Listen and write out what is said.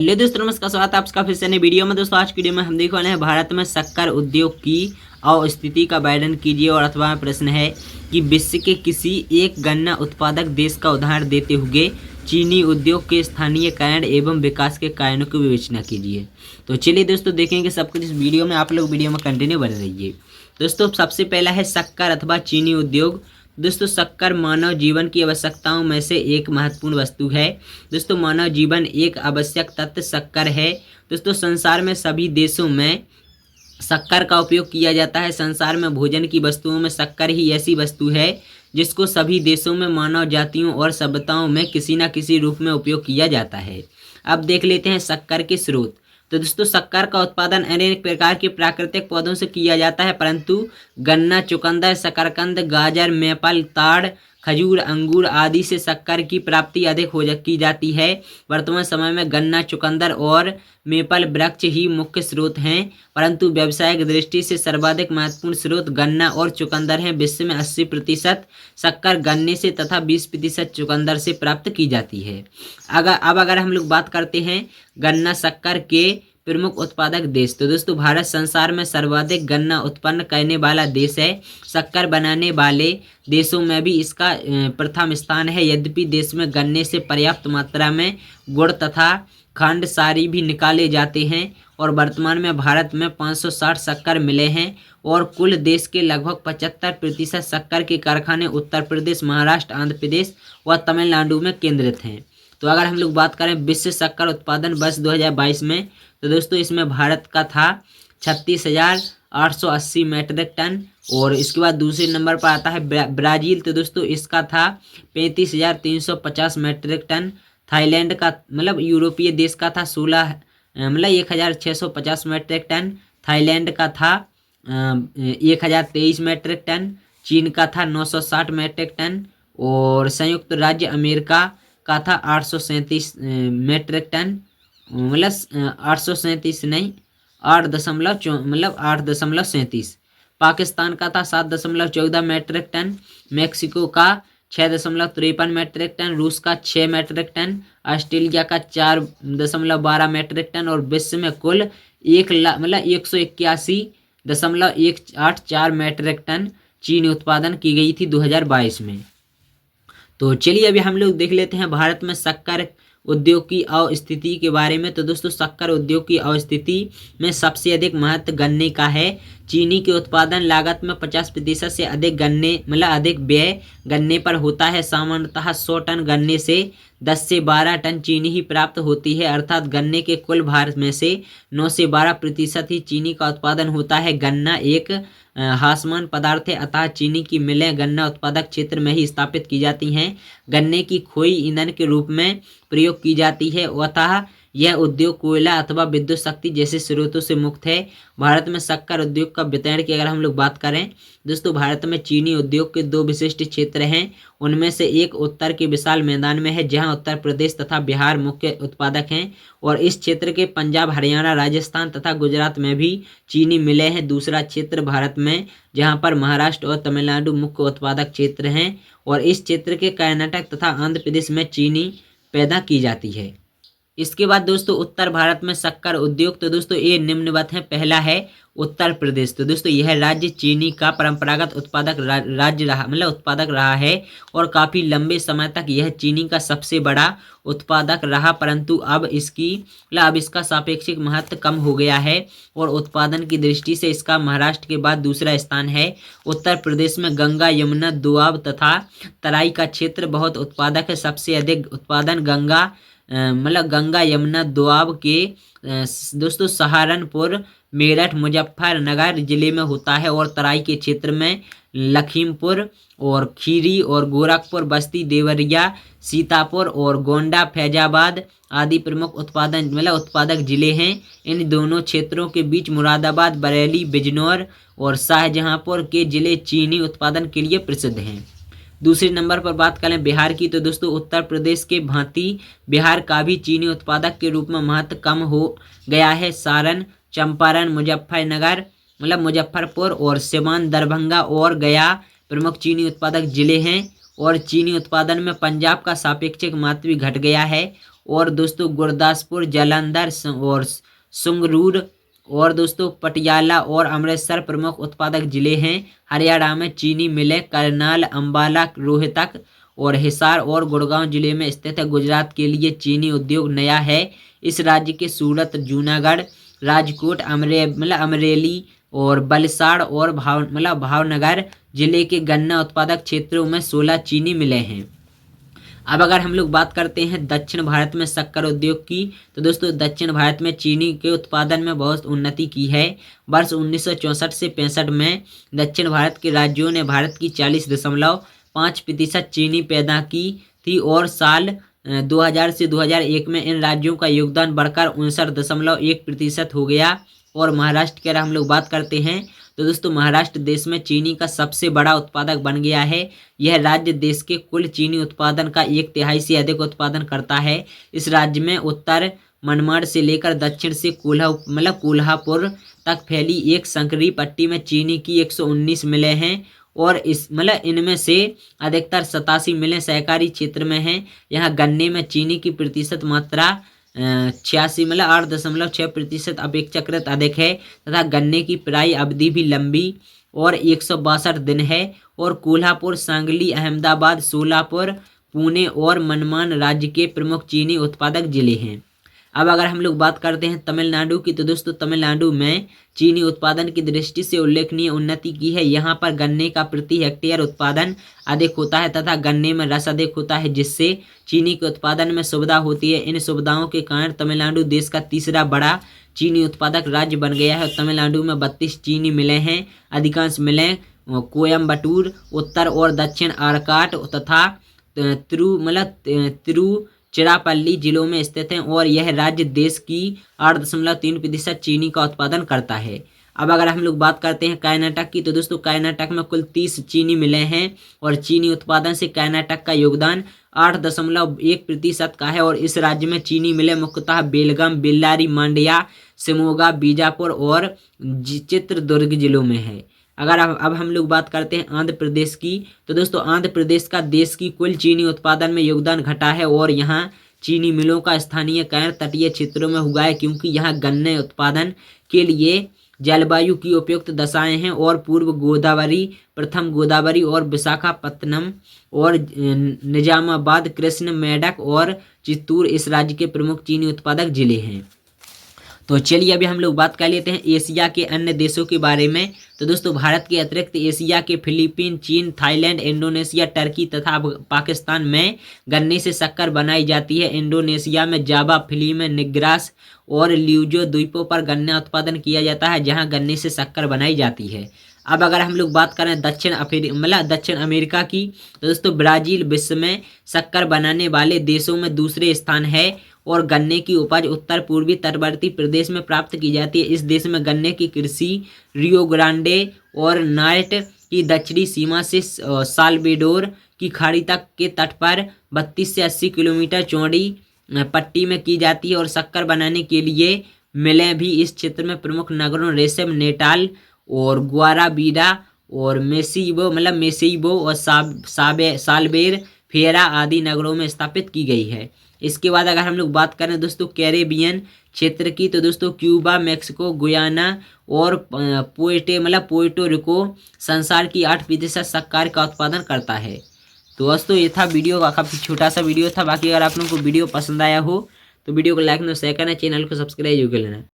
Hello दोस्तों, नमस्कार। स्वागत है आपका फिर से नई वीडियो में। दोस्तों आज की वीडियो में हम देखने वाले हैं भारत में शक्कर उद्योग की अवस्थिति का वर्णन कीजिए। और अथवा प्रश्न है कि विश्व के किसी एक गन्ना उत्पादक देश का उदाहरण देते हुए चीनी उद्योग के स्थानीयकरण एवं विकास के कारणों की विवेचना कीजिए। तो चलिए दोस्तों देखेंगे सब कुछ इस वीडियो में। आप लोग वीडियो में कंटिन्यू बने रहिए। दोस्तों सबसे पहला है शक्कर अथवा चीनी उद्योग। दोस्तों शक्कर मानव जीवन की आवश्यकताओं में से एक महत्वपूर्ण वस्तु है। दोस्तों मानव जीवन एक आवश्यक तत्व शक्कर है। दोस्तों संसार में सभी देशों में शक्कर का उपयोग किया जाता है। संसार में भोजन की वस्तुओं में शक्कर ही ऐसी वस्तु है जिसको सभी देशों में मानव जातियों और सभ्यताओं में किसी न किसी रूप में उपयोग किया जाता है। अब देख लेते हैं शक्कर के स्रोत। तो दोस्तों शक्कर का उत्पादन अनेक प्रकार के प्राकृतिक पौधों से किया जाता है, परंतु गन्ना, चुकंदर, शकरकंद, गाजर, मेपल, ताड़, खजूर, अंगूर आदि से शक्कर की प्राप्ति अधिक की जाती है। वर्तमान समय में गन्ना, चुकंदर और मेपल वृक्ष ही मुख्य स्रोत हैं, परंतु व्यावसायिक दृष्टि से सर्वाधिक महत्वपूर्ण स्रोत गन्ना और चुकंदर हैं। विश्व में 80% शक्कर गन्ने से तथा 20% चुकंदर से प्राप्त की जाती है। अगर हम लोग बात करते हैं गन्ना शक्कर के प्रमुख उत्पादक देश, तो दोस्तों भारत संसार में सर्वाधिक गन्ना उत्पन्न करने वाला देश है। शक्कर बनाने वाले देशों में भी इसका प्रथम स्थान है। यद्यपि देश में गन्ने से पर्याप्त मात्रा में गुड़ तथा खंड सारी भी निकाले जाते हैं और वर्तमान में भारत में 560 शक्कर मिले हैं और कुल देश के लगभग 75% शक्कर के कारखाने उत्तर प्रदेश, महाराष्ट्र, आंध्र प्रदेश व तमिलनाडु में केंद्रित हैं। तो अगर हम लोग बात करें विश्व शक्कर उत्पादन वर्ष 2022 में, तो दोस्तों इसमें भारत का था 36,880 मैट्रिक टन। और इसके बाद दूसरे नंबर पर आता है ब्राज़ील। तो दोस्तों इसका था 35,350 मैट्रिक टन। थाईलैंड का मतलब यूरोपीय देश का था 1,650 मैट्रिक टन। थाईलैंड का था 1,023 मैट्रिक टन। चीन का था 960 मैट्रिक टन और संयुक्त राज्य अमेरिका का था 837 मैट्रिक टन। मतलब 837 नहीं, 8.37। पाकिस्तान का था 7.14 मैट्रिक टन। मेक्सिको का 6.53 मैट्रिक टन। रूस का 6 मैट्रिक टन। ऑस्ट्रेलिया का 4.12 मैट्रिक टन। और विश्व में कुल 181.184 मैट्रिक टन चीनी उत्पादन की गई थी 2022 में। तो चलिए अभी हम लोग देख लेते हैं भारत में शक्कर उद्योग की अवस्थिति के बारे में। तो दोस्तों शक्कर उद्योग की अवस्थिति में सबसे अधिक महत्व गन्ने का है। चीनी के उत्पादन लागत में 50% से अधिक अधिक व्यय गन्ने पर होता है। सामान्यतः 100 टन गन्ने से 10 से 12 टन चीनी ही प्राप्त होती है, अर्थात गन्ने के कुल भार में से 9 से 12% ही चीनी का उत्पादन होता है। गन्ना एक हासमान पदार्थ है, अतः चीनी की मिलें गन्ना उत्पादक क्षेत्र में ही स्थापित की जाती हैं। गन्ने की खोई ईंधन के रूप में प्रयोग की जाती है, अतः यह उद्योग कोयला अथवा विद्युत शक्ति जैसे स्रोतों से मुक्त है। भारत में शक्कर उद्योग का वितरण की अगर हम लोग बात करें, दोस्तों भारत में चीनी उद्योग के 2 विशिष्ट क्षेत्र हैं। उनमें से एक उत्तर के विशाल मैदान में है, जहां उत्तर प्रदेश तथा बिहार मुख्य उत्पादक हैं और इस क्षेत्र के पंजाब, हरियाणा, राजस्थान तथा गुजरात में भी चीनी मिले हैं। दूसरा क्षेत्र भारत में जहां पर महाराष्ट्र और तमिलनाडु मुख्य उत्पादक क्षेत्र हैं और इस क्षेत्र के कर्नाटक तथा आंध्र प्रदेश में चीनी पैदा की जाती है। इसके बाद दोस्तों उत्तर भारत में शक्कर उद्योग, तो दोस्तों ये निम्नवत है। पहला है उत्तर प्रदेश। तो दोस्तों यह राज्य चीनी का परंपरागत उत्पादक रहा है और काफ़ी लंबे समय तक यह चीनी का सबसे बड़ा उत्पादक रहा, परंतु अब इसका सापेक्षिक महत्व कम हो गया है और उत्पादन की दृष्टि से इसका महाराष्ट्र के बाद दूसरा स्थान है। उत्तर प्रदेश में गंगा, यमुना, दोआब तथा तराई का क्षेत्र बहुत उत्पादक है। सबसे अधिक उत्पादन गंगा, यमुना, दोआब के दोस्तों सहारनपुर, मेरठ, मुजफ्फरनगर जिले में होता है और तराई के क्षेत्र में लखीमपुर और खीरी और गोरखपुर, बस्ती, देवरिया, सीतापुर और गोंडा, फैजाबाद आदि प्रमुख उत्पादक जिले हैं। इन दोनों क्षेत्रों के बीच मुरादाबाद, बरेली, बिजनौर और शाहजहांपुर के जिले चीनी उत्पादन के लिए प्रसिद्ध हैं। दूसरे नंबर पर बात करें बिहार की, तो दोस्तों उत्तर प्रदेश के भांति बिहार का भी चीनी उत्पादक के रूप में महत्व कम हो गया है। सारण, चंपारण, मुजफ्फरपुर और सिवान, दरभंगा और गया प्रमुख चीनी उत्पादक जिले हैं और चीनी उत्पादन में पंजाब का सापेक्षिक महत्व भी घट गया है और दोस्तों गुरदासपुर, जालंधर और संगरूर और दोस्तों पटियाला और अमृतसर प्रमुख उत्पादक जिले हैं। हरियाणा में चीनी मिलें करनाल, अंबाला, रोहतक और हिसार और गुड़गांव जिले में स्थित है। गुजरात के लिए चीनी उद्योग नया है। इस राज्य के सूरत, जूनागढ़, राजकोट, अमरेली और वलसाड़ और भावनगर जिले के गन्ना उत्पादक क्षेत्रों में 16 चीनी मिलें हैं। अब अगर हम लोग बात करते हैं दक्षिण भारत में शक्कर उद्योग की, तो दोस्तों दक्षिण भारत में चीनी के उत्पादन में बहुत उन्नति की है। वर्ष 1964 से 65 में दक्षिण भारत के राज्यों ने भारत की 40.5% चीनी पैदा की थी और साल 2000 से 2001 में इन राज्यों का योगदान बढ़कर 59.1% हो गया। और महाराष्ट्र की अगर हम लोग बात करते हैं तो दोस्तों महाराष्ट्र देश में चीनी का सबसे बड़ा उत्पादक बन गया है। यह राज्य देश के कुल चीनी उत्पादन का 1/3 से अधिक उत्पादन करता है। इस राज्य में उत्तर मनमाड़ से लेकर दक्षिण से कोल्हापुर तक फैली एक संकरी पट्टी में चीनी की 119 मिलें हैं और इनमें से अधिकतर 87 मिलें सहकारी क्षेत्र में हैं। यहाँ गन्ने में चीनी की प्रतिशत मात्रा 8.6% अपेक्षाकृत अधिक है तथा गन्ने की पेराई अवधि भी लंबी और 162 दिन है। और कोल्हापुर, सांगली, अहमदाबाद, सोलापुर, पुणे और मनमान राज्य के प्रमुख चीनी उत्पादक जिले हैं। अब अगर हम लोग बात करते हैं तमिलनाडु की, तो दोस्तों तमिलनाडु में चीनी उत्पादन की दृष्टि से उल्लेखनीय उन्नति की है। यहाँ पर गन्ने का प्रति हेक्टेयर उत्पादन अधिक होता है तथा गन्ने में रस अधिक होता है, जिससे चीनी के उत्पादन में सुविधा होती है। इन सुविधाओं के कारण तमिलनाडु देश का तीसरा बड़ा चीनी उत्पादक राज्य बन गया है। तमिलनाडु में 32 चीनी मिलें हैं। अधिकांश मिलें कोयम्बटूर, उत्तर और दक्षिण आरकाट तथा तिरुचिरापल्ली जिलों में स्थित हैं और यह राज्य देश की 8.3% चीनी का उत्पादन करता है। अब अगर हम लोग बात करते हैं कर्नाटक की, तो दोस्तों कर्नाटक में कुल 30 चीनी मिलें हैं और चीनी उत्पादन से कर्नाटक का योगदान 8.1% का है। और इस राज्य में चीनी मिलें मुख्यतः बेलगाम, बेल्लारी, मांड्या, शिमोगा, बीजापुर और चित्रदुर्ग जिलों में है। अगर अब हम लोग बात करते हैं आंध्र प्रदेश की, तो दोस्तों आंध्र प्रदेश का देश की कुल चीनी उत्पादन में योगदान घटा है और यहाँ चीनी मिलों का स्थानीयकरण तटीय क्षेत्रों में हुआ है, क्योंकि यहाँ गन्ने उत्पादन के लिए जलवायु की उपयुक्त दशाएं हैं। और पूर्व गोदावरी, प्रथम गोदावरी और विशाखापत्तनम और निजामाबाद, कृष्ण, मेडक और चित्तूर इस राज्य के प्रमुख चीनी उत्पादक जिले हैं। तो चलिए अभी हम लोग बात कर लेते हैं एशिया के अन्य देशों के बारे में। तो दोस्तों भारत के अतिरिक्त एशिया के फिलीपीन, चीन, थाईलैंड, इंडोनेशिया, टर्की तथा पाकिस्तान में गन्ने से शक्कर बनाई जाती है। इंडोनेशिया में जावा, फिलीपीन, निग्रास और ल्यूजो द्वीपों पर गन्ना उत्पादन किया जाता है, जहां गन्ने से शक्कर बनाई जाती है। अब अगर हम लोग बात करें दक्षिण अमेरिका की, तो दोस्तों ब्राज़ील विश्व में शक्कर बनाने वाले देशों में दूसरे स्थान है और गन्ने की उपज उत्तर पूर्वी तटवर्ती प्रदेश में प्राप्त की जाती है। इस देश में गन्ने की कृषि रियो ग्रांडे और नॉर्ट की दक्षिणी सीमा से साल्वेडोर की खाड़ी तक के तट पर 32 से 80 किलोमीटर चौड़ी पट्टी में की जाती है। और शक्कर बनाने के लिए मिलें भी इस क्षेत्र में प्रमुख नगरों रेसेम, नेटाल और ग्वाराबीडा और मेसेइबो और साल्वेर, फेरा आदि नगरों में स्थापित की गई है। इसके बाद अगर हम लोग बात करें दोस्तों कैरेबियन क्षेत्र की, तो दोस्तों क्यूबा, मेक्सिको, गुयाना और पोर्टो रिको संसार की 8% शक्कर का उत्पादन करता है। तो दोस्तों ये था वीडियो का, काफ़ी छोटा सा वीडियो था। बाकी अगर आप लोगों को वीडियो पसंद आया हो तो वीडियो को लाइक और शेयर करना, चैनल को सब्सक्राइब कर लेना।